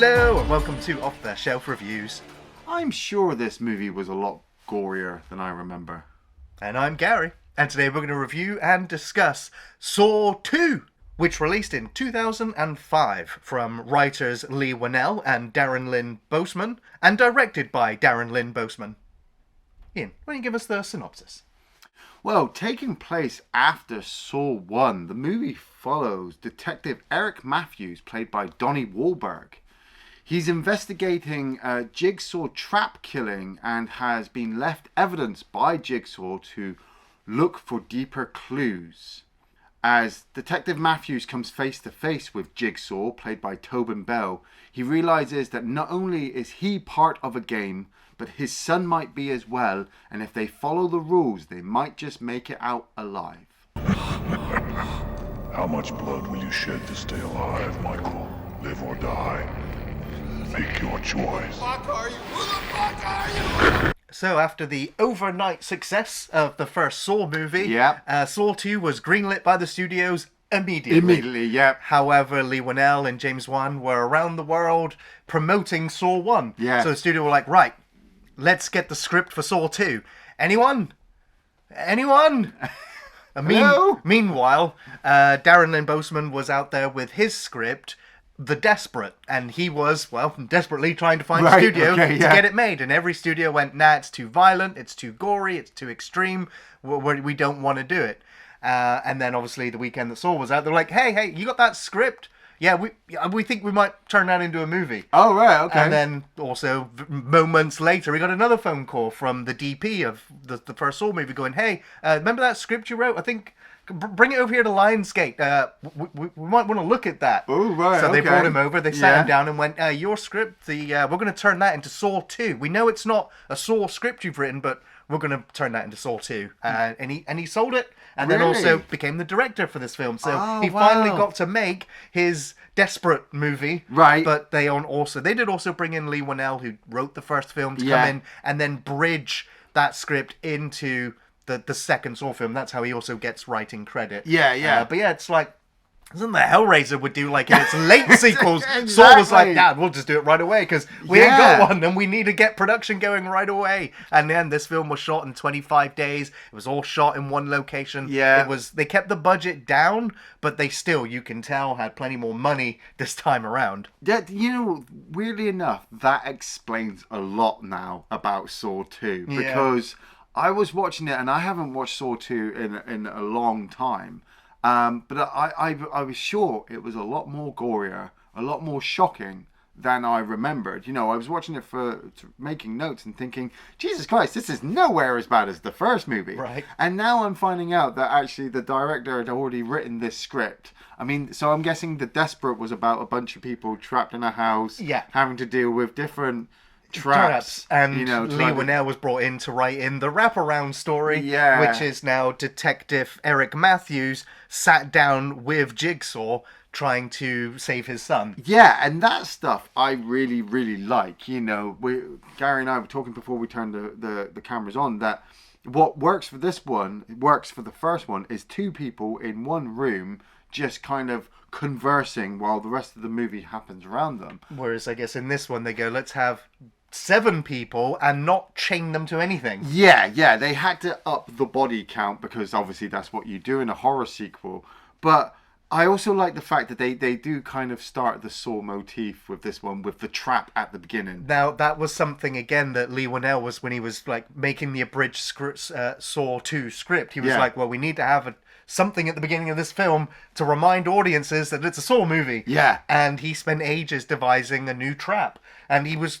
Hello and welcome to Off the Shelf Reviews. I'm sure this movie was a lot gorier than I remember. And I'm Gary, and today we're going to review and discuss Saw 2, which released in 2005 from writers Leigh Whannell and Darren Lynn Bousman, and directed by Darren Lynn Bousman. Ian, why don't you give us the synopsis? Well, taking place after Saw 1, the movie follows Detective Eric Matthews, played by Donnie Wahlberg. He's investigating a Jigsaw trap killing and has been left evidence by Jigsaw to look for deeper clues. As Detective Matthews comes face to face with Jigsaw, played by Tobin, he realizes that not only is he part of a game, but his son might be as well, and if they follow the rules, they might just make it out alive. How much blood will you shed to stay alive, Michael? Live or die? Make your choice. So after the overnight success of the first Saw movie, Saw 2 was greenlit by the studios immediately. However, Leigh Whannell and James Wan were around the world promoting Saw 1. So the studio were like, right, let's get the script for Saw 2. Anyone? Meanwhile, Darren Lynn Bousman was out there with his script, The Desperate, and he was, desperately trying to find a studio to get it made. And every studio went, nah, it's too violent, it's too gory, it's too extreme, we don't want to do it. And then obviously the weekend that Saw was out, they're like, hey, you got that script? Yeah, we think we might turn that into a movie. Oh, right, okay. And then also, moments later, we got another phone call from the DP of the first Saw movie going, hey, remember that script you wrote? I think, bring it over here to Lionsgate. We might want to look at that. Oh, right, So they brought him over, they sat him down and went, your script, we're going to turn that into Saw 2. We know it's not a Saw script you've written, but we're going to turn that into Saw 2. And he sold it. And then also became the director for this film. So he finally got to make his Desperate movie. Right. But they did also bring in Leigh Whannell, who wrote the first film, to come in and then bridge that script into the second Saw film. That's how he also gets writing credit. But it's like, something the Hellraiser would do, like in its late sequels. Exactly. Saw was like, yeah, we'll just do it right away because we ain't got one and we need to get production going right away. And then this film was shot in 25 days. It was all shot in one location. They kept the budget down, but they still, you can tell, had plenty more money this time around. That, weirdly enough, that explains a lot now about Saw 2 because I was watching it and I haven't watched Saw 2 in a long time. But I was sure it was a lot more gorier, a lot more shocking than I remembered. I was watching it making notes and thinking, Jesus Christ, this is nowhere as bad as the first movie. Right. And now I'm finding out that actually the director had already written this script. I mean, so I'm guessing The Desperate was about a bunch of people trapped in a house, having to deal with different traps. And Leigh Whannell was brought in to write in the wraparound story, which is now Detective Eric Matthews sat down with Jigsaw trying to save his son. Yeah, and that stuff I really, really like. Gary and I were talking before we turned the cameras on that what works for this one, works for the first one, is two people in one room just kind of conversing while the rest of the movie happens around them. Whereas I guess in this one they go, let's have 7 people and not chain them to anything. Yeah, they had to up the body count because obviously that's what you do in a horror sequel. But I also like the fact that they do kind of start the Saw motif with this one, with the trap at the beginning. Now, that was something, again, that Leigh Whannell was, when he was like making the abridged Saw 2 script, he was like, well, we need to have something at the beginning of this film to remind audiences that it's a Saw movie. Yeah. And he spent ages devising a new trap. And he was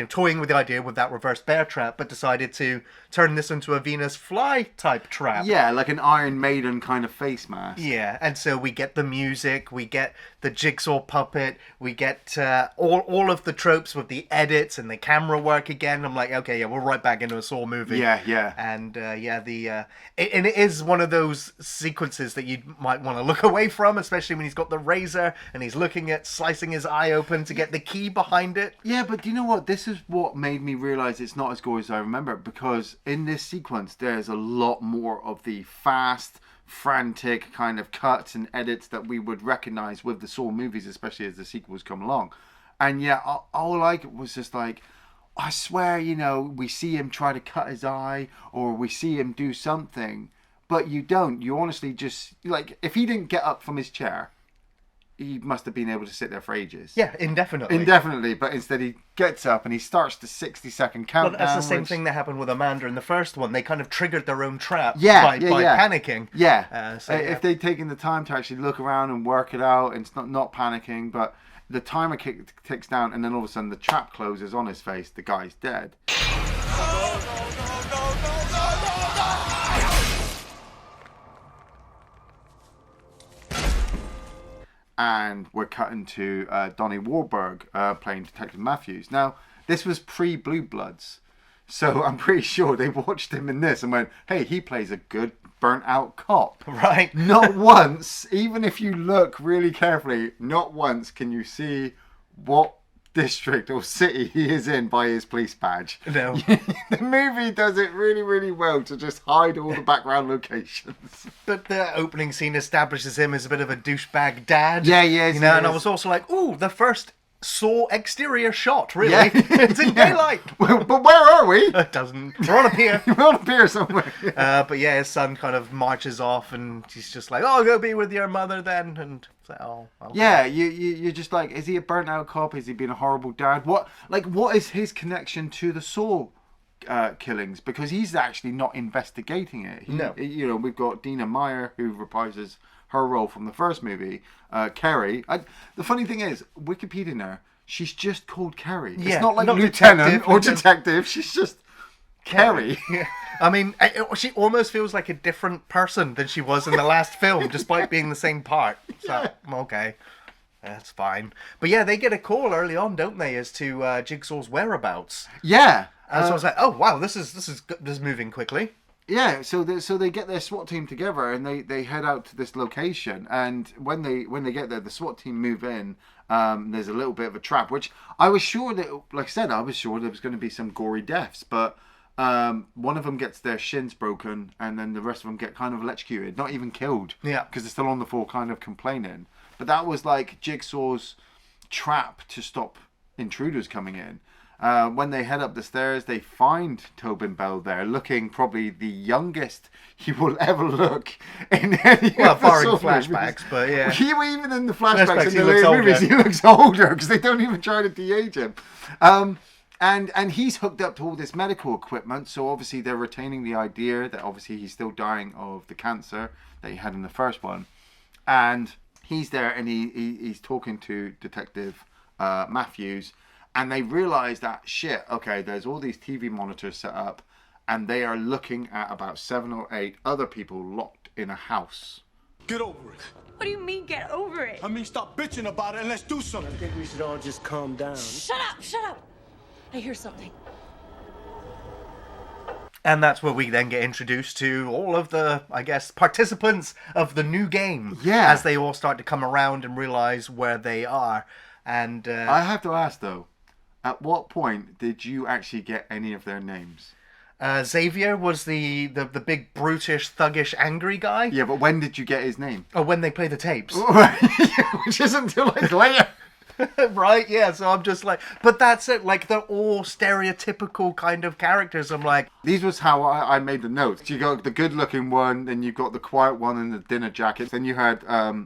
toying with the idea with that reverse bear trap, but decided to turn this into a Venus fly type trap. Yeah, like an Iron Maiden kind of face mask. Yeah, and so we get the music, we get the Jigsaw puppet, we get all of the tropes with the edits and the camera work again. I'm like, okay, we're right back into a Saw movie. Yeah. And and it is one of those sequences that you might want to look away from, especially when he's got the razor and he's looking at slicing his eye open to get the key behind it. Yeah, but do you know what? This is what made me realise it's not as gory as I remember, because in this sequence there's a lot more of the fast, frantic kind of cuts and edits that we would recognise with the Saw movies, especially as the sequels come along. And yeah, all I was just like, I swear, we see him try to cut his eye, or we see him do something, but you don't. You honestly just, like, if he didn't get up from his chair, he must have been able to sit there for ages. Yeah, indefinitely. Indefinitely, but instead he gets up and he starts the 60-second countdown. Well, that's the same thing that happened with Amanda in the first one. They kind of triggered their own trap by panicking. Yeah. If they'd taken the time to actually look around and work it out, and it's not panicking, but the timer ticks down, and then all of a sudden the trap closes on his face, the guy's dead. And we're cutting to Donnie Wahlberg playing Detective Matthews. Now, this was pre-Blue Bloods, so I'm pretty sure they watched him in this and went, hey, he plays a good burnt-out cop. Right. Not once, even if you look really carefully, not once can you see what district or city he is in by his police badge. No. The movie does it really, really well to just hide all the background locations. But the opening scene establishes him as a bit of a douchebag dad. Yeah, he is. And I was also like, ooh, the first Saw exterior shot, really. Yeah. It's in daylight. But where are we? It doesn't. We're on a pier. We're on a pier somewhere. But yeah, his son kind of marches off, and he's just like, "Oh, go be with your mother then." And it's like, "Oh, okay." Yeah, you're just like, is he a burnt out cop? Is he being a horrible dad? What is his connection to the Saw killings? Because he's actually not investigating it. No. We've got Dina Meyer, who reprises her role from the first movie. Kerry. The funny thing is, Wikipedia now, she's just called Kerry. Yeah, it's not like not lieutenant or detective. She's just Kerry. Yeah. I mean, she almost feels like a different person than she was in the last film, despite being the same part. So, okay. That's fine. But yeah, they get a call early on, don't they, as to Jigsaw's whereabouts. Yeah. So I was like, oh, wow, this is moving quickly. Yeah, so they get their SWAT team together and they head out to this location, and when they get there, the SWAT team move in. There's a little bit of a trap, which I was sure that, like I said, I was sure there was going to be some gory deaths, but one of them gets their shins broken, and then the rest of them get kind of electrocuted, not even killed. Yeah, because they're still on the floor, kind of complaining. But that was like Jigsaw's trap to stop intruders coming in. When they head up the stairs, they find Tobin Bell there, looking probably the youngest he will ever look in any of the barring movies. flashbacks, but yeah. Even in the flashbacks in he the looks later movies, older. he looks older because they don't even try to de-age him. And he's hooked up to all this medical equipment, so obviously they're retaining the idea that obviously he's still dying of the cancer that he had in the first one. And he's there and he's talking to Detective Matthews. And they realise that, shit, okay, there's all these TV monitors set up, and they are looking at about 7 or 8 other people locked in a house. Get over it. What do you mean, get over it? I mean, stop bitching about it and let's do something. I think we should all just calm down. Shut up! I hear something. And that's where we then get introduced to all of the, I guess, participants of the new game. Yeah. As they all start to come around and realise where they are. And I have to ask, though, at what point did you actually get any of their names? Xavier was the big, brutish, thuggish, angry guy. Yeah, but when did you get his name? Oh, when they play the tapes. Which isn't until like later. Right, yeah, so I'm just like, but that's it, like, they're all stereotypical kind of characters. I'm like, these was how I made the notes. You got the good looking one, then you got the quiet one in the dinner jacket. Then you had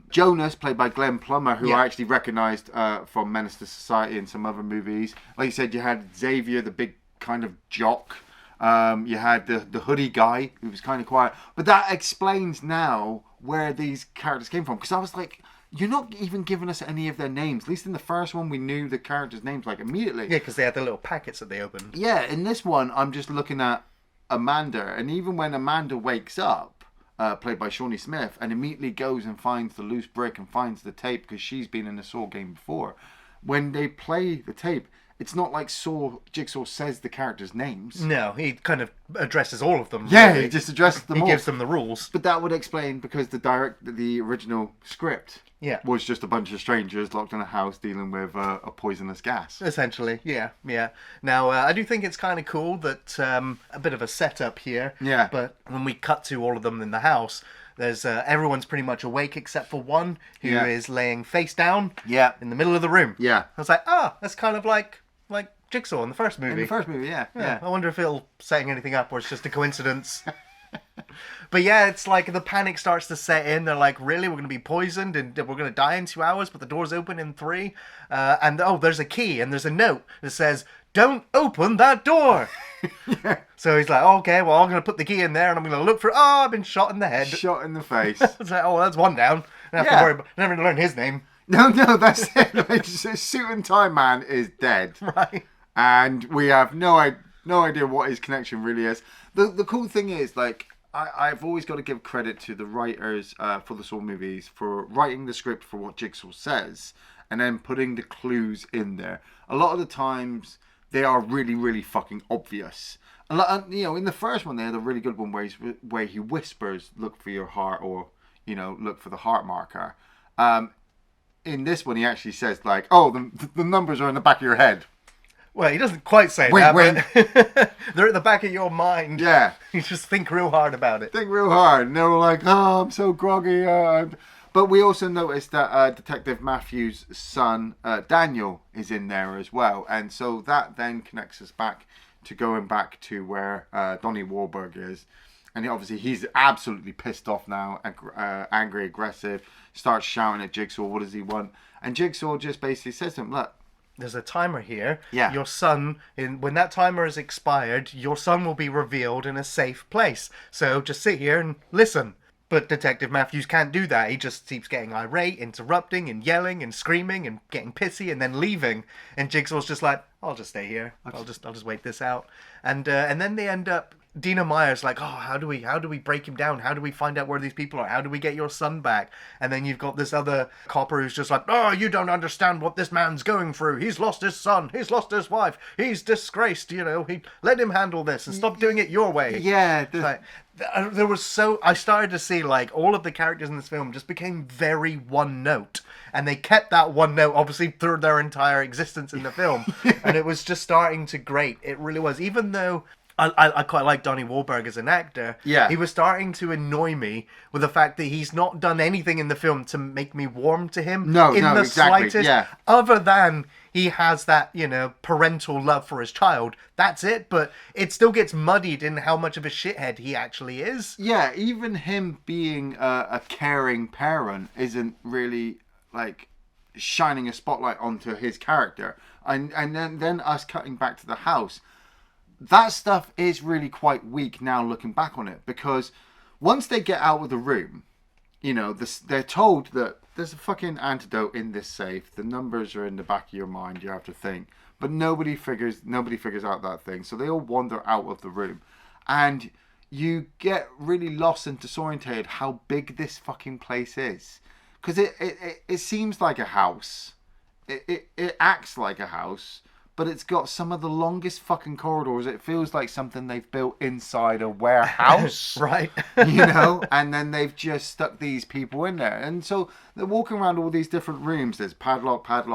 Jonas, played by Glenn Plummer, who I actually recognised from Menace to Society and some other movies. Like you said, you had Xavier, the big kind of jock. You had the hoodie guy, who was kind of quiet. But that explains now where these characters came from. Because I was like, you're not even giving us any of their names. At least in the first one, we knew the characters' names like immediately. yeah, because they had the little packets that they opened. Yeah, in this one, I'm just looking at Amanda. And even when Amanda wakes up, played by Shawnee Smith, and immediately goes and finds the loose brick and finds the tape because she's been in the Saw game before. When they play the tape, it's not like Jigsaw says the characters' names. No, he kind of addresses all of them. Yeah, really. he just addresses them all. He gives them the rules. But that would explain because the original script was just a bunch of strangers locked in a house dealing with a poisonous gas. Essentially, yeah. Now, I do think it's kind of cool that a bit of a setup here. Yeah. But when we cut to all of them in the house, there's everyone's pretty much awake except for one who is laying face down in the middle of the room. Yeah. I was like, that's kind of like Jigsaw in the first movie. In the first movie, yeah. I wonder if it'll setting anything up or it's just a coincidence. But yeah, it's like the panic starts to set in. They're like, really? We're going to be poisoned and we're going to die in 2 hours, but the door's open in 3. And there's a key and there's a note that says, don't open that door. So he's like, okay, well, I'm going to put the key in there and I'm going to look for, I've been shot in the head. Shot in the face. It's like, that's one down. I don't have to worry about, I never learn his name. No, that's it. Like, Suit and Tie Man is dead. Right. And we have no idea what his connection really is. The cool thing is, like, I've always got to give credit to the writers for the Saw movies for writing the script for what Jigsaw says and then putting the clues in there. A lot of the times they are really, really fucking obvious. In the first one they had a really good one where he whispers, "Look for your heart," or look for the heart marker. In this one he actually says like, "Oh, the numbers are in the back of your head." Well, he doesn't quite say that, but they're at the back of your mind. Yeah. You just think real hard about it. Think real hard. And they were like, I'm so groggy. But we also noticed that Detective Matthews' son, Daniel, is in there as well. And so that then connects us back to going back to where Donnie Wahlberg is. And obviously he's absolutely pissed off now, angry, aggressive, starts shouting at Jigsaw, what does he want? And Jigsaw just basically says to him, look, there's a timer here. Yeah. Your son, when that timer is expired, your son will be revealed in a safe place. So just sit here and listen. But Detective Matthews can't do that. He just keeps getting irate, interrupting and yelling and screaming and getting pissy and then leaving. And Jigsaw's just like, I'll just stay here. I'll just wait this out. And then they end up. Dina Meyer's like, how do we break him down? How do we find out where these people are? How do we get your son back? And then you've got this other copper who's just like, you don't understand what this man's going through. He's lost his son. He's lost his wife. He's disgraced. Let him handle this and stop doing it your way. Yeah. I started to see like all of the characters in this film just became very one note. And they kept that one note, obviously, through their entire existence in the film. And it was just starting to grate. It really was. Even though I quite like Donnie Wahlberg as an actor. Yeah. He was starting to annoy me with the fact that he's not done anything in the film to make me warm to him. No, the exactly. Slightest, yeah. Other than he has that, parental love for his child. That's it. But it still gets muddied in how much of a shithead he actually is. Yeah, even him being a caring parent isn't really, like, shining a spotlight onto his character. And then us cutting back to the house. That stuff is really quite weak now looking back on it, because once they get out of the room, they're told that there's a fucking antidote in this safe. The numbers are in the back of your mind. You have to think, but nobody figures out that thing. So they all wander out of the room, and you get really lost and disorientated how big this fucking place is, because it seems like a house. It acts like a house. But it's got some of the longest fucking corridors. It feels like something they've built inside a warehouse. Right. And then they've just stuck these people in there. And so they're walking around all these different rooms. There's padlock. And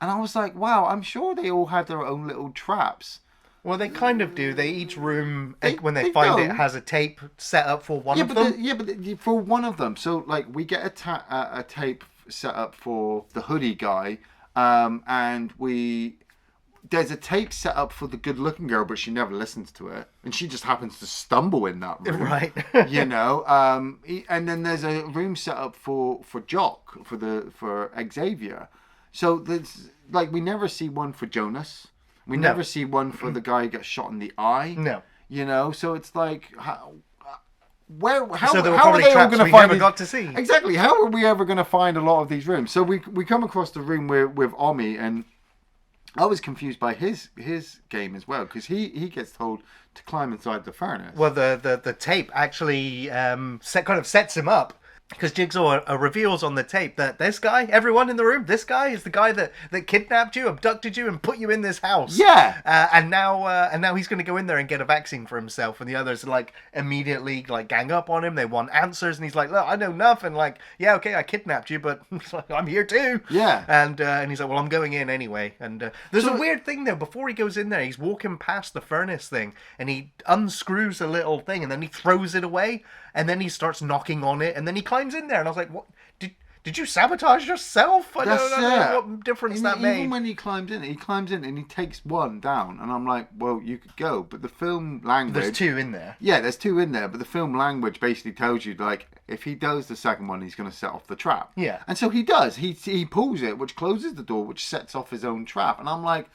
I was like, wow, I'm sure they all had their own little traps. Well, they kind of do. Each room, when they find it, has a tape set up for one of them. But for one of them. So, like, we get a tape set up for the hoodie guy. And there's a tape set up for the good-looking girl, but she never listens to it, and she just happens to stumble in that room, right? And then there's a room set up for Jock, for Xavier. So there's we never see one for Jonas. We never see one for the guy who gets shot in the eye. No. So it's like how so are there were they probably all traps going to we find never got to see. Exactly. How are we ever going to find a lot of these rooms? So we come across the room with Omi, and I was confused by his game as well, because he gets told to climb inside the furnace. Well, the tape actually kind of sets him up. Because Jigsaw reveals on the tape that this guy, everyone in the room, this guy is the guy that kidnapped you, abducted you, and put you in this house. Yeah. And now he's going to go in there and get a vaccine for himself. And the others like immediately like gang up on him. They want answers, and he's like, "Look, I know nothing." Like, yeah, okay, I kidnapped you, but I'm here too. Yeah. And he's like, "Well, I'm going in anyway." And there's a weird thing though. Before he goes in there, he's walking past the furnace thing, and he unscrews a little thing, and then he throws it away. And then he starts knocking on it, and then he climbs in there, and I was like, "What? Did you sabotage yourself?" I don't know what difference that made. Even when he climbs in and he takes one down, and I'm like, "Well, you could go," but the film language. There's two in there. Yeah, there's two in there, but the film language basically tells you like if he does the second one, he's going to set off the trap. Yeah. And so he does. He pulls it, which closes the door, which sets off his own trap, and I'm like.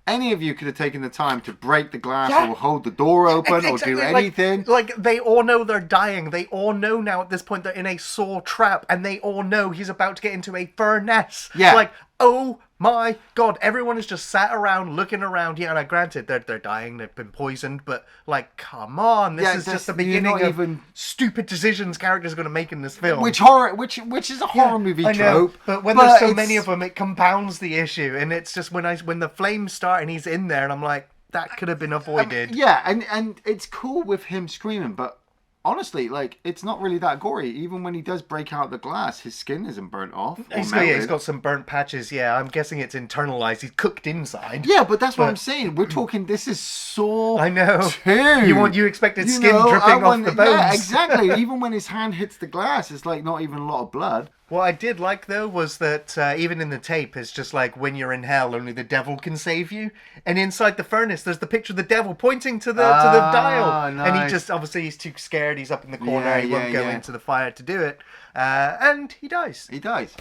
Any of you could have taken the time to break the glass or hold the door open or do anything. Like, they all know they're dying. They all know now at this point they're in a saw trap. And they all know he's about to get into a furnace. Yeah. Like, oh my God. Everyone is just sat around, looking around. Yeah, and granted, they're dying. They've been poisoned. But, like, come on. This is just the beginning of stupid decisions characters are going to make in this film. Which is a horror movie trope. Know, but when there's so many of them, it compounds the issue. And it's just when the flames start and he's in there, and I'm like, that could have been avoided. Yeah, and it's cool with him screaming, but honestly, like, it's not really that gory. Even when he does break out the glass, his skin isn't burnt off. He's got some burnt patches, yeah. I'm guessing it's internalized. He's cooked inside. Yeah, but that's what I'm saying. We're talking, this is Saw I know. 2. You expected skin dripping off the bones. Yeah, exactly. Even when his hand hits the glass, it's like not even a lot of blood. What I did like, though, was that even in the tape, it's just like, when you're in hell, only the devil can save you. And inside the furnace, there's the picture of the devil pointing to the dial. Nice. And he just, obviously, he's too scared. He's up in the corner. He won't go into the fire to do it. And he dies. He dies.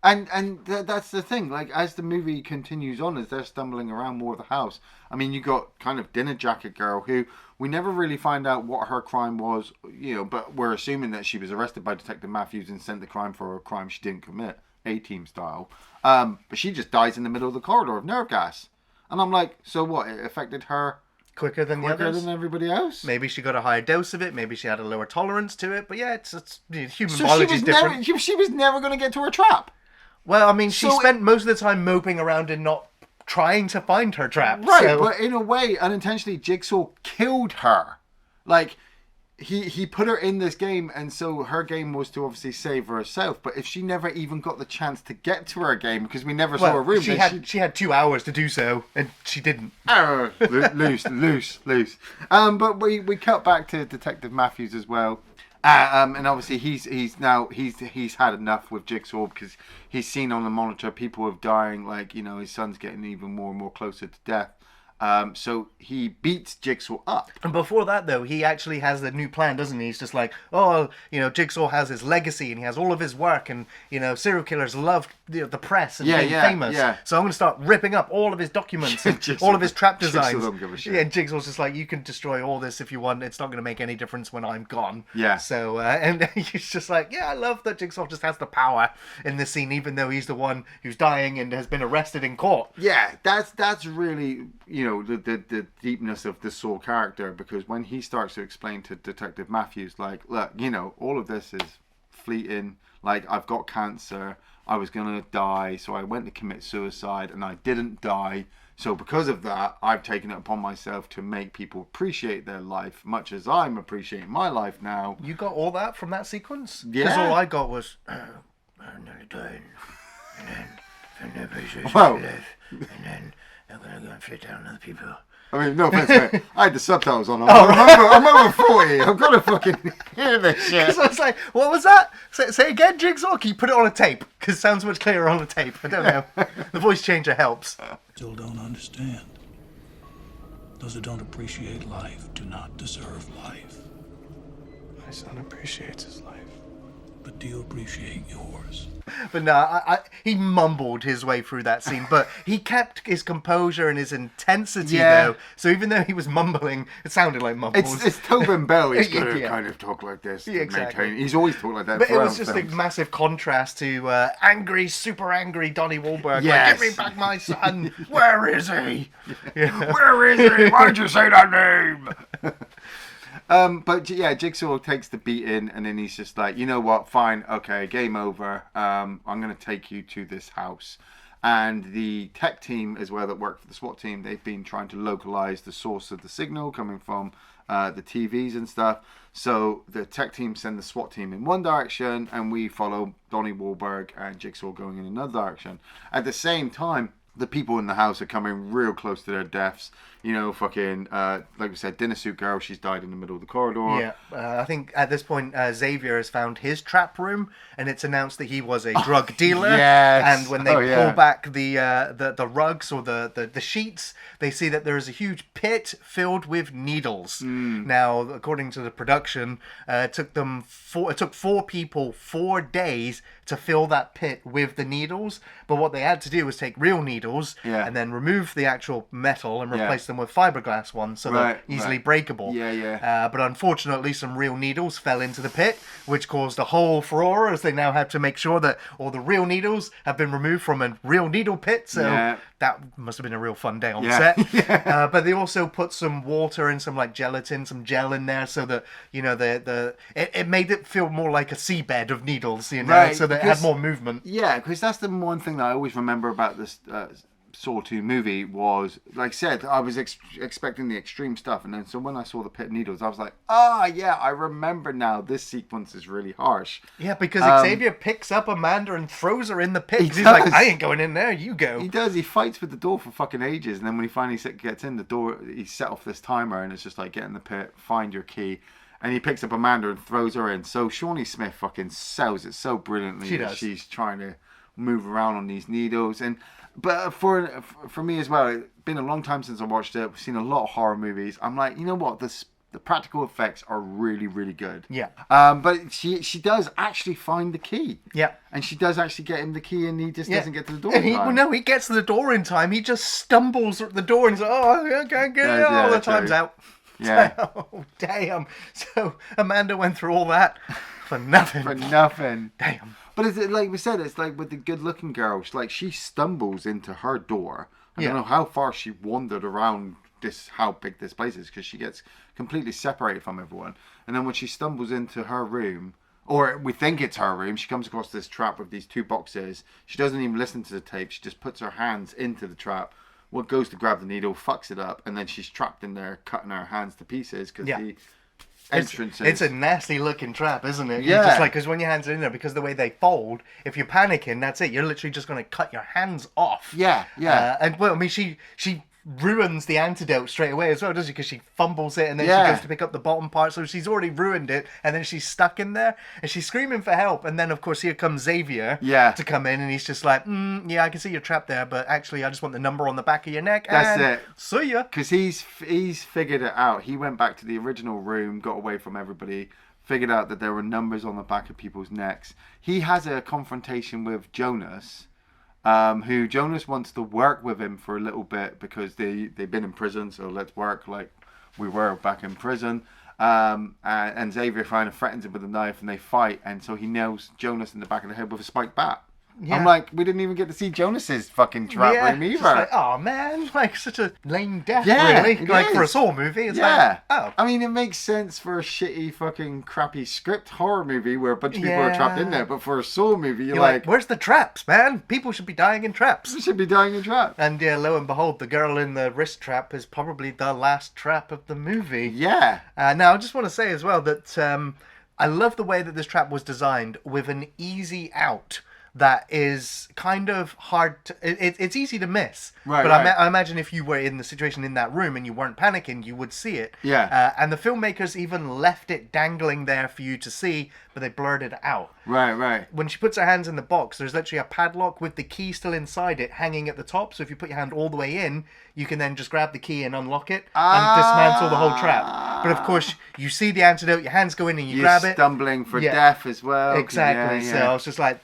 And that's the thing, like, as the movie continues on, as they're stumbling around more of the house, I mean, you got kind of Dinner Jacket Girl, who we never really find out what her crime was, you know, but we're assuming that she was arrested by Detective Matthews and sent the crime for a crime she didn't commit, A-Team style. But she just dies in the middle of the corridor of nerve gas. And I'm like, so what, it affected her quicker than everybody else? Maybe she got a higher dose of it, maybe she had a lower tolerance to it, but yeah, it's human biology is different. She was never going to get to her trap. Well, I mean, she spent most of the time moping around and not trying to find her trap. Right, so. But in a way, unintentionally, Jigsaw killed her. Like, he put her in this game, and so her game was to obviously save herself. But if she never even got the chance to get to her game, because we never saw her room... She had 2 hours to do so, and she didn't. Loose. But we cut back to Detective Matthews as well. And obviously he's had enough with Jigsaw, because he's seen on the monitor people are dying, like, you know, his son's getting even more and more closer to death. So he beats Jigsaw up. And before that, though, he actually has the new plan, doesn't he? He's just like, oh, you know, Jigsaw has his legacy and he has all of his work, and, you know, serial killers love the press and being famous. Yeah. So I'm going to start ripping up all of his documents and all of his trap designs. Jigsaw don't give a shit. Yeah, and Jigsaw's just like, you can destroy all this if you want. It's not going to make any difference when I'm gone. Yeah. So, and he's just like, yeah, I love that Jigsaw just has the power in this scene, even though he's the one who's dying and has been arrested in court. Yeah, that's really, you know, the deepness of the Saw character, because when he starts to explain to Detective Matthews, like, look, you know, all of this is fleeting, like, I've got cancer, I was gonna die, so I went to commit suicide and I didn't die, so because of that I've taken it upon myself to make people appreciate their life much as I'm appreciating my life now. You got all that from that sequence? Yeah. Because all I got was I'm nearly dying, and then I never live, and then I'm gonna go and fit down other people. I mean, no offense, mate. I had the subtitles on. I'm over 40. I've got to fucking hear this shit. So I was like, what was that? Say again, Jigsaw? Can you put it on a tape? Because it sounds much clearer on a tape. I don't know. The voice changer helps. Still don't understand. Those who don't appreciate life do not deserve life. My son appreciates his life. but do you appreciate yours? But no, he mumbled his way through that scene, but he kept his composure and his intensity, though. So even though he was mumbling, it sounded like mumbles. It's Tobin Bell. He's going to kind of talk like this. Yeah, exactly. Maintain. He's always talked like that. But it was just a massive contrast to angry, super angry Donnie Wahlberg. Yes. Like, give me back my son. Where is he? Yeah. Where is he? Why did you say that name? But yeah, Jigsaw takes the beating, and then he's just like, you know what, fine, okay, game over. I'm going to take you to this house. And the tech team as well that work for the SWAT team, they've been trying to localize the source of the signal coming from the TVs and stuff. So the tech team send the SWAT team in one direction, and we follow Donnie Wahlberg and Jigsaw going in another direction. At the same time, the people in the house are coming real close to their deaths. You know, fucking, like we said, dinner suit girl, she's died in the middle of the corridor. Yeah, I think at this point, Xavier has found his trap room, and it's announced that he was a drug dealer. Yes. And when they pull back the rugs or the sheets, they see that there is a huge pit filled with needles. Now, according to the production, it took 4 people 4 days to fill that pit with the needles. But what they had to do was take real needles and then remove the actual metal and replace them with fiberglass ones, so they're easily breakable. But unfortunately, some real needles fell into the pit, which caused a whole furore, as they now have to make sure that all the real needles have been removed from a real needle pit. So that must have been a real fun day on set. But they also put some water and some like gelatin, some gel in there, so that, you know, it made it feel more like a seabed of needles, you know, so that it had more movement. Yeah, because that's the one thing that I always remember about this Saw 2 movie was, like I said, I was expecting the extreme stuff, and then so when I saw the pit of needles, I was like, yeah, I remember now. This sequence is really harsh. Yeah, because Xavier picks up Amanda and throws her in the pit. He's like, I ain't going in there, you go. He does. He fights with the door for fucking ages, and then when he finally gets in the door, he set off this timer, and it's just like, get in the pit, find your key. And he picks up Amanda and throws her in. So Shawnee Smith fucking sells it so brilliantly. She does. She's trying to move around on these needles. But for me as well, it's been a long time since I watched it. We've seen a lot of horror movies. I'm like, you know what? The practical effects are really, really good. Yeah. But she does actually find the key. Yeah. And she does actually get him the key, and he just doesn't get to the door and in time. No, he gets to the door in time. He just stumbles at the door and he's like, I can't get it. The time's out. Yeah. Oh, damn. So Amanda went through all that for nothing. For nothing. Damn. But it's like we said, it's like with the good-looking girl. She stumbles into her door. I don't know how far she wandered around how big this place is, because she gets completely separated from everyone. And then when she stumbles into her room, or we think it's her room, she comes across this trap with these 2 boxes. She doesn't even listen to the tape. She just puts her hands into the trap. What goes to grab the needle, fucks it up, and then she's trapped in there, cutting her hands to pieces because the entrance It's a nasty looking trap, isn't it? Yeah. You're just like, because when your hands are in there, because the way they fold, if you're panicking, that's it. You're literally just going to cut your hands off. Yeah. And well, I mean, she ruins the antidote straight away as well, doesn't she? Because she fumbles it and then she goes to pick up the bottom part, so she's already ruined it, and then she's stuck in there and she's screaming for help. And then of course here comes Xavier to come in, and he's just like, I can see you're trapped there, but actually I just want the number on the back of your neck. That's it. See ya. Because he's figured it out. He went back to the original room, got away from everybody, figured out that there were numbers on the back of people's necks. He has a confrontation with Jonas, who Jonas wants to work with him for a little bit because they've been in prison, so let's work like we were back in prison. And Xavier kind of threatens him with a knife, and they fight, and so he nails Jonas in the back of the head with a spiked bat. Yeah. I'm like, we didn't even get to see Jonas's fucking trap room either. Like, oh man, like such a lame death, really. Like for a Saw movie, it's like, oh. I mean, it makes sense for a shitty fucking crappy script horror movie where a bunch of people are trapped in there, but for a Saw movie, you're like, where's the traps, man? People should be dying in traps. They should be dying in traps. And lo and behold, the girl in the wrist trap is probably the last trap of the movie. Yeah. Now, I just want to say as well that I love the way that this trap was designed with an easy out. that is kind of hard to... It's easy to miss. Right, but right. I imagine if you were in the situation in that room and you weren't panicking, you would see it. Yeah. And the filmmakers even left it dangling there for you to see, but they blurred it out. Right. When she puts her hands in the box, there's literally a padlock with the key still inside it, hanging at the top. So if you put your hand all the way in, you can then just grab the key and unlock it and dismantle the whole trap. But of course, you see the antidote, your hands go in and you grab it. You're stumbling for death as well. Exactly. So I was just like,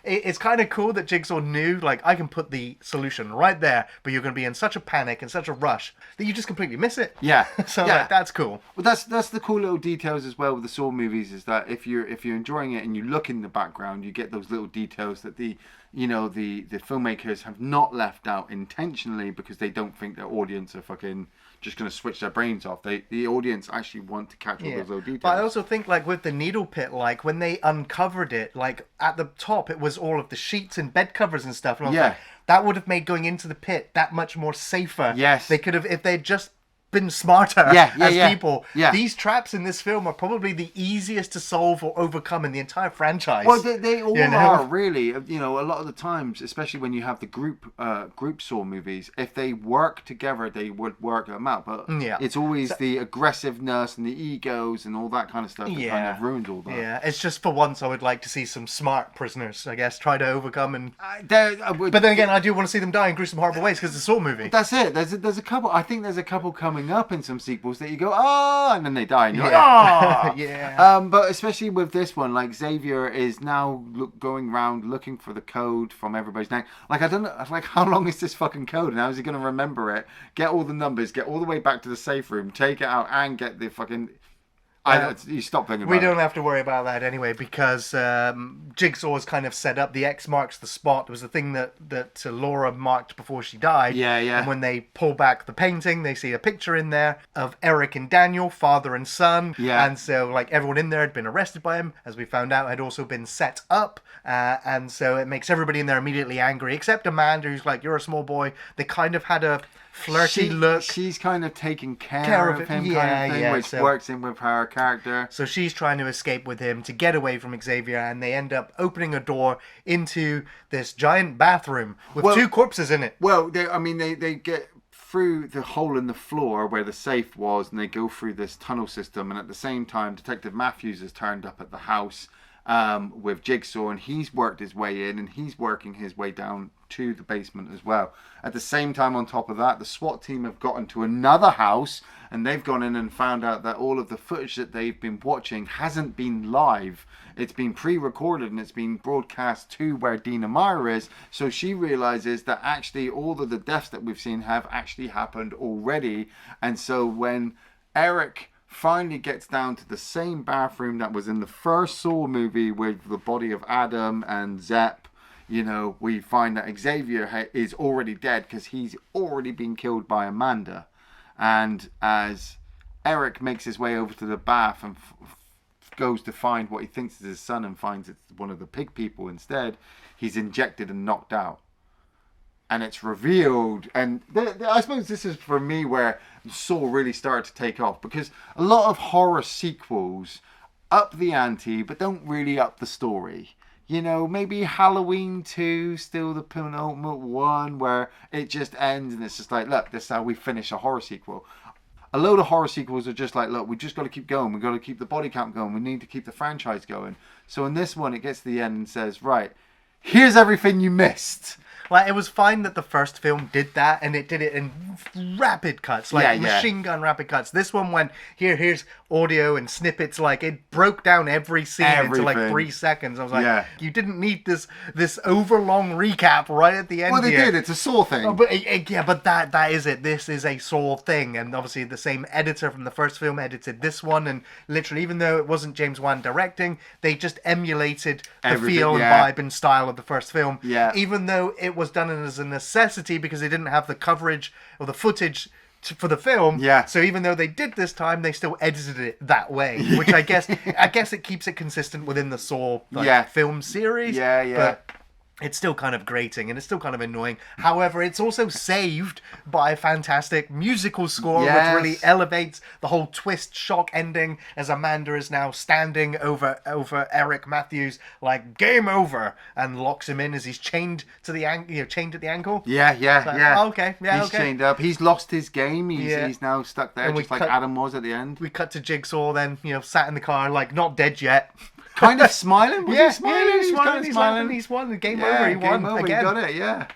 it's kind of cool that Jigsaw knew, like, I can put the solution right there, but you're going to be in such a panic and such a rush that you just completely miss it. Yeah. So like, that's cool. Well, that's the cool little details as well with the Saw movies, is that if you're enjoying it and you look in the background, you get those little details that the filmmakers have not left out intentionally because they don't think their audience are fucking just going to switch their brains off. The audience actually want to catch all those little details. But I also think, like, with the needle pit, like, when they uncovered it, like, at the top, it was all of the sheets and bed covers and stuff. And I was like, that would have made going into the pit that much more safer. Yes. They could have, if they'd just been smarter as people. Yeah. These traps in this film are probably the easiest to solve or overcome in the entire franchise. Well, they all are, really. You know, a lot of the times, especially when you have the group Saw movies, if they work together, they would work them out. But it's always the aggressiveness and the egos and all that kind of stuff that kind of ruins all that. Yeah, it's just for once I would like to see some smart prisoners, I guess, try to overcome and... But then again, I do want to see them die in gruesome, horrible ways because it's a Saw movie. That's it. There's a couple. I think there's a couple coming up in some sequels that you go, oh, and then they die, and you're like, oh, yeah. But especially with this one, like, Xavier is now going around looking for the code from everybody's name. Like, I don't know, like, how long is this fucking code, and how is he going to remember it? Get all the numbers, get all the way back to the safe room, take it out, and get the fucking. You stop thinking about it. We don't have to worry about that anyway because Jigsaw's kind of set up. The X marks the spot. It was the thing that Laura marked before she died. Yeah. And when they pull back the painting, they see a picture in there of Eric and Daniel, father and son. Yeah. And so, like, everyone in there had been arrested by him, as we found out, had also been set up. And so it makes everybody in there immediately angry, except Amanda, who's like, you're a small boy. They kind of had a flirty look. She's kind of taking care of him, kind of thing, which works in with her character. So she's trying to escape with him to get away from Xavier, and they end up opening a door into this giant bathroom with two corpses in it. Well, they get through the hole in the floor where the safe was, and they go through this tunnel system, and at the same time, Detective Matthews has turned up at the house with Jigsaw, and he's worked his way in, and he's working his way down to the basement as well. At the same time, on top of that, the SWAT team have gotten to another house, and they've gone in and found out that all of the footage that they've been watching hasn't been live. It's been pre-recorded, and it's been broadcast to where Dina Meyer is. So she realizes that actually all of the deaths that we've seen have actually happened already. And so when Eric finally gets down to the same bathroom that was in the first Saw movie with the body of Adam and Zepp, you know, we find that Xavier is already dead because he's already been killed by Amanda. And as Eric makes his way over to the bath and goes to find what he thinks is his son and finds it's one of the pig people instead, he's injected and knocked out. And it's revealed, and I suppose this is for me where Saw really started to take off, because a lot of horror sequels up the ante but don't really up the story. You know, maybe Halloween 2, still the penultimate one, where it just ends and it's just like, look, this is how we finish a horror sequel. A load of horror sequels are just like, look, we just got to keep going. We've got to keep the body count going. We need to keep the franchise going. So in this one, it gets to the end and says, right, here's everything you missed. Like, it was fine that the first film did that, and it did it in rapid cuts, like machine gun rapid cuts. This one went, here's audio and snippets, like, it broke down every scene into like 3 seconds. I was like, you didn't need this overlong recap right at the end. Well, they did. It's a Saw thing. Oh, but that is it. This is a Saw thing, and obviously the same editor from the first film edited this one, and literally, even though it wasn't James Wan directing, they just emulated the feel and vibe and style of the first film. Yeah. Even though it was done as a necessity because they didn't have the coverage or the footage for the film. Yeah. So even though they did this time, they still edited it that way, which I guess it keeps it consistent within the Saw film series. Yeah. But it's still kind of grating and it's still kind of annoying. However, it's also saved by a fantastic musical score, which really elevates the whole twist shock ending as Amanda is now standing over Eric Matthews like game over and locks him in as he's chained to the chained at the ankle. Yeah. Okay, he's chained up. He's lost his game. He's now stuck there, just like Adam was at the end. We cut to Jigsaw then, sat in the car like not dead yet. Kind of smiling? Was he smiling? He's smiling. He's laughing. He's won. The game over. He won again. He got it, yeah.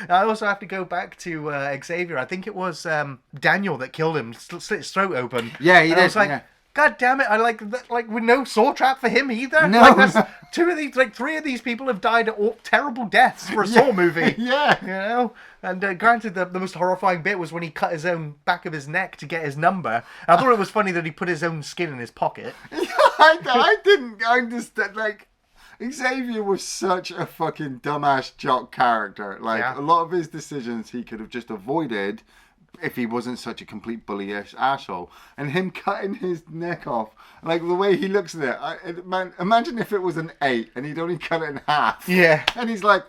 I also have to go back to Xavier. I think it was Daniel that killed him, slit his throat open. Yeah, he did. I was like, God damn it! I like with no saw trap for him either. No, three of these people have died terrible deaths for a Saw movie. Yeah, And granted, the most horrifying bit was when he cut his own back of his neck to get his number. I thought it was funny that he put his own skin in his pocket. I didn't understand. Like, Xavier was such a fucking dumbass jock character. Like, a lot of his decisions he could have just avoided if he wasn't such a complete bullyish asshole. And him cutting his neck off, like the way he looks at it, imagine if it was an 8 and he'd only cut it in half. Yeah. And he's like,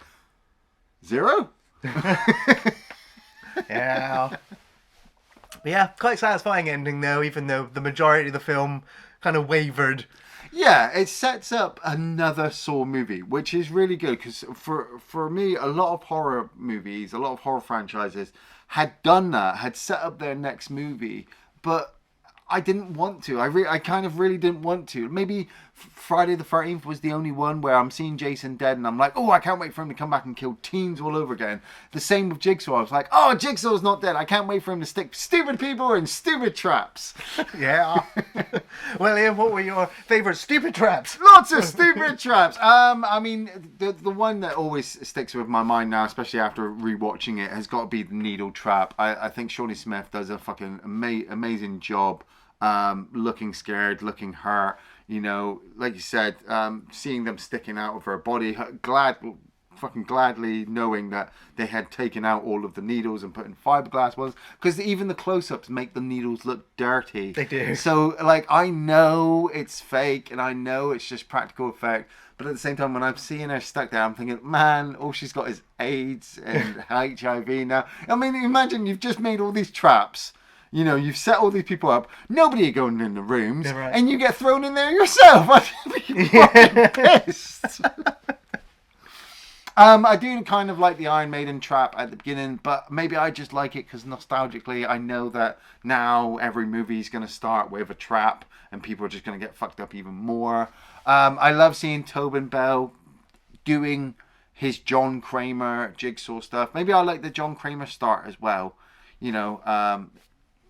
0? Yeah. Yeah, quite satisfying ending though, even though the majority of the film kind of wavered. Yeah, it sets up another Saw movie, which is really good because for me, a lot of horror movies, a lot of horror franchises had done that, had set up their next movie, but I didn't want to. I kind of really didn't want to. Maybe Friday the 13th was the only one where I'm seeing Jason dead and I'm like, oh, I can't wait for him to come back and kill teens all over again. The same with Jigsaw. I was like, oh, Jigsaw's not dead. I can't wait for him to stick stupid people in stupid traps. Yeah. Well, Ian, what were your favourite stupid traps? Lots of stupid traps. I mean, the one that always sticks with my mind now, especially after rewatching it, has got to be the needle trap. I think Shawnee Smith does a fucking amazing job. Looking scared, looking hurt, like you said, seeing them sticking out of her body, gladly knowing that they had taken out all of the needles and put in fiberglass ones, because even the close-ups make the needles look dirty. They do. So, like, I know it's fake and I know it's just practical effect, but at the same time, when I'm seeing her stuck there, I'm thinking, man, all she's got is AIDS and HIV now. I mean, imagine you've just made all these traps. You've set all these people up. Nobody are going in the rooms, right. And you get thrown in there yourself. I'd be fucking pissed. I do kind of like the Iron Maiden trap at the beginning, but maybe I just like it because nostalgically, I know that now every movie is going to start with a trap, and people are just going to get fucked up even more. I love seeing Tobin Bell doing his John Kramer Jigsaw stuff. Maybe I like the John Kramer start as well.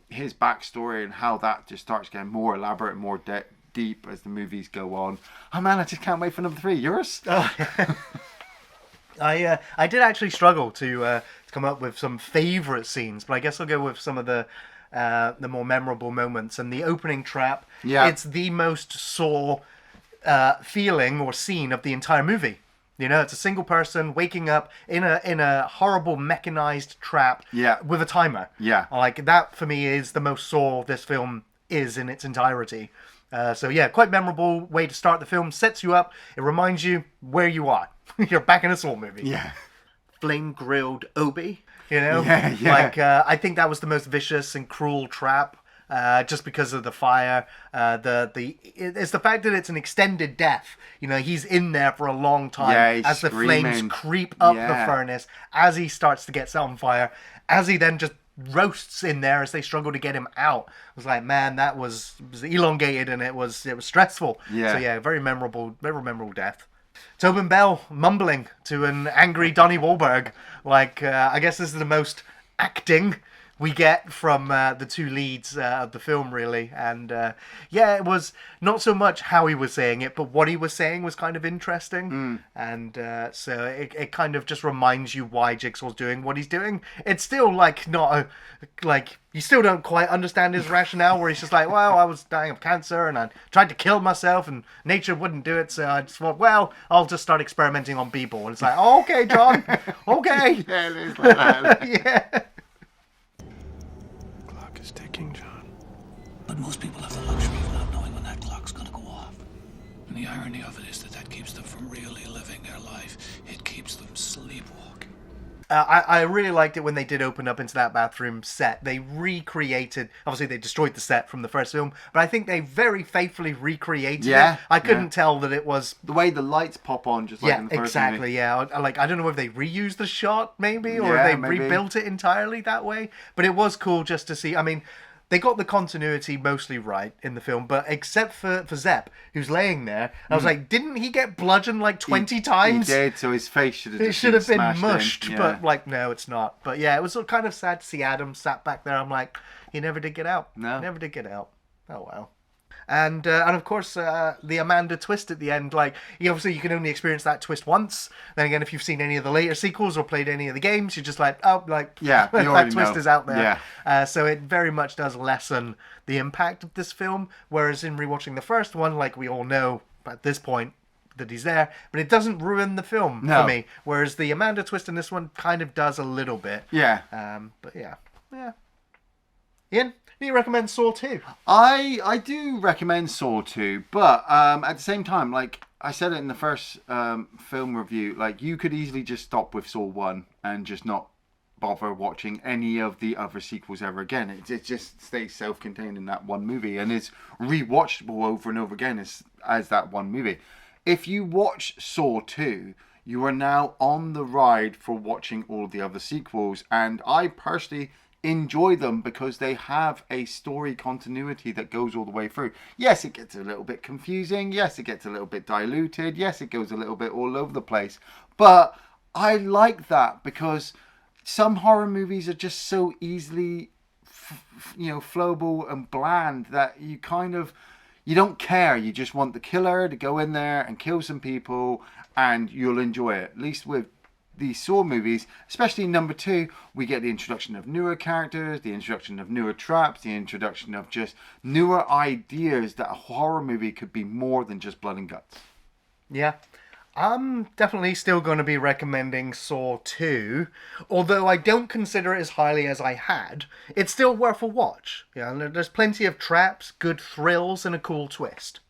His backstory and how that just starts getting more elaborate and more deep as the movies go on. Oh man, I just can't wait for number 3. Yours? I did actually struggle to come up with some favourite scenes, but I guess I'll go with some of the more memorable moments. And the opening trap, it's the most Saw feeling or scene of the entire movie. It's a single person waking up in a horrible mechanized trap with a timer. Yeah. Like, that for me is the most Saw this film is in its entirety. So yeah, quite memorable way to start the film. Sets you up. It reminds you where you are. You're back in a Saw movie. Yeah. Flame grilled Obi. Yeah. Like, I think that was the most vicious and cruel trap. Just because of the fire, it's the fact that it's an extended death. He's in there for a long time as the flames creep up the furnace, as he starts to get set on fire, as he then just roasts in there as they struggle to get him out. It was like, man, that was elongated and it was stressful. Yeah. So yeah, very memorable death. Tobin Bell mumbling to an angry Donnie Wahlberg. Like, I guess this is the most acting we get from the two leads of the film, really. And it was not so much how he was saying it, but what he was saying was kind of interesting. And so it kind of just reminds you why Jigsaw's doing what he's doing. It's still you still don't quite understand his rationale, where he's just like, well, I was dying of cancer and I tried to kill myself and nature wouldn't do it, so I just thought, well, I'll just start experimenting on people. And it's like, oh, okay, John, okay. Yeah, it is like that. Yeah. Is ticking, John. But most people have the luxury of not knowing when that clock's gonna go off. And the irony of it is that keeps them from really living their life. It keeps them I really liked it when they did open up into that bathroom set. They recreated, obviously they destroyed the set from the first film, but I think they very faithfully recreated it. I couldn't tell that it was... The way the lights pop on, just like in the first exactly, movie. Like, I don't know if they reused the shot, maybe, or if they rebuilt it entirely that way, but it was cool just to see. I mean, they got the continuity mostly right in the film, but except for Zepp, who's laying there, I was like, didn't he get bludgeoned like 20 times? He did, so his face should have It should have been mushed, in. but like, no, it's not. But yeah, it was kind of sad to see Adam sat back there. I'm like, he never did get out. No. Never did get out. Oh, well. And of course, the Amanda twist at the end, like, obviously you can only experience that twist once. Then again, if you've seen any of the later sequels or played any of the games, you're just like, oh, like, yeah, that twist is out there. Yeah. So it very much does lessen the impact of this film. Whereas in rewatching the first one, like we all know at this point that he's there, but it doesn't ruin the film for me. Whereas the Amanda twist in this one kind of does a little bit. Yeah. But yeah. Ian? Do you recommend Saw 2? I do recommend Saw 2, but at the same time, like I said it in the first film review, like you could easily just stop with Saw 1 and just not bother watching any of the other sequels ever again. It just stays self-contained in that one movie and is rewatchable over and over again as that one movie. If you watch Saw 2, you are now on the ride for watching all the other sequels, and I personally enjoy them because they have a story continuity that goes all the way through. Yes, it gets a little bit confusing. Yes, it gets a little bit diluted. Yes, it goes a little bit all over the place. But I like that because some horror movies are just so easily, flowable and bland that you don't care. You just want the killer to go in there and kill some people and you'll enjoy it. At least with these Saw movies, especially number 2, we get the introduction of newer characters, the introduction of newer traps, the introduction of just newer ideas that a horror movie could be more than just blood and guts. Yeah. I'm definitely still going to be recommending Saw 2, although I don't consider it as highly as I had. It's still worth a watch. There's plenty of traps, good thrills, and a cool twist.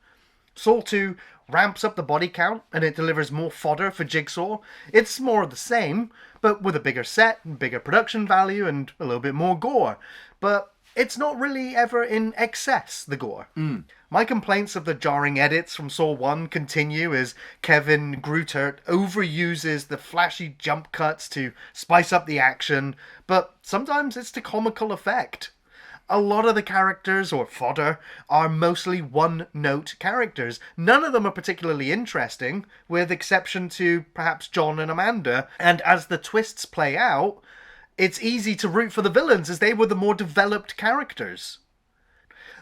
Saw 2 ramps up the body count and it delivers more fodder for Jigsaw. It's more of the same, but with a bigger set, bigger production value, and a little bit more gore. But it's not really ever in excess, the gore. My complaints of the jarring edits from Saw 1 continue as Kevin Greutert overuses the flashy jump cuts to spice up the action, but sometimes it's to comical effect. A lot of the characters, or fodder, are mostly one-note characters. None of them are particularly interesting, with exception to perhaps John and Amanda. And as the twists play out, it's easy to root for the villains as they were the more developed characters.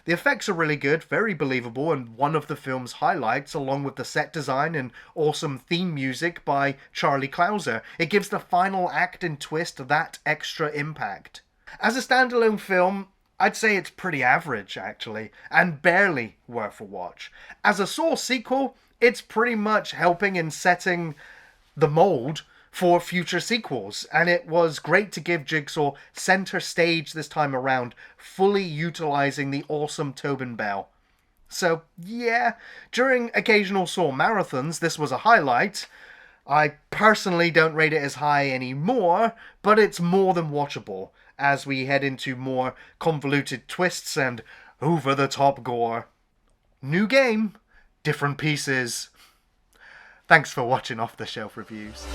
The effects are really good, very believable, and one of the film's highlights, along with the set design and awesome theme music by Charlie Clouser. It gives the final act and twist that extra impact. As a standalone film, I'd say it's pretty average, actually, and barely worth a watch. As a Saw sequel, it's pretty much helping in setting the mold for future sequels, and it was great to give Jigsaw center stage this time around, fully utilizing the awesome Tobin Bell. So, yeah, during occasional Saw marathons, this was a highlight. I personally don't rate it as high anymore, but it's more than watchable as we head into more convoluted twists and over-the-top gore. New game, different pieces. Thanks for watching Off the Shelf Reviews.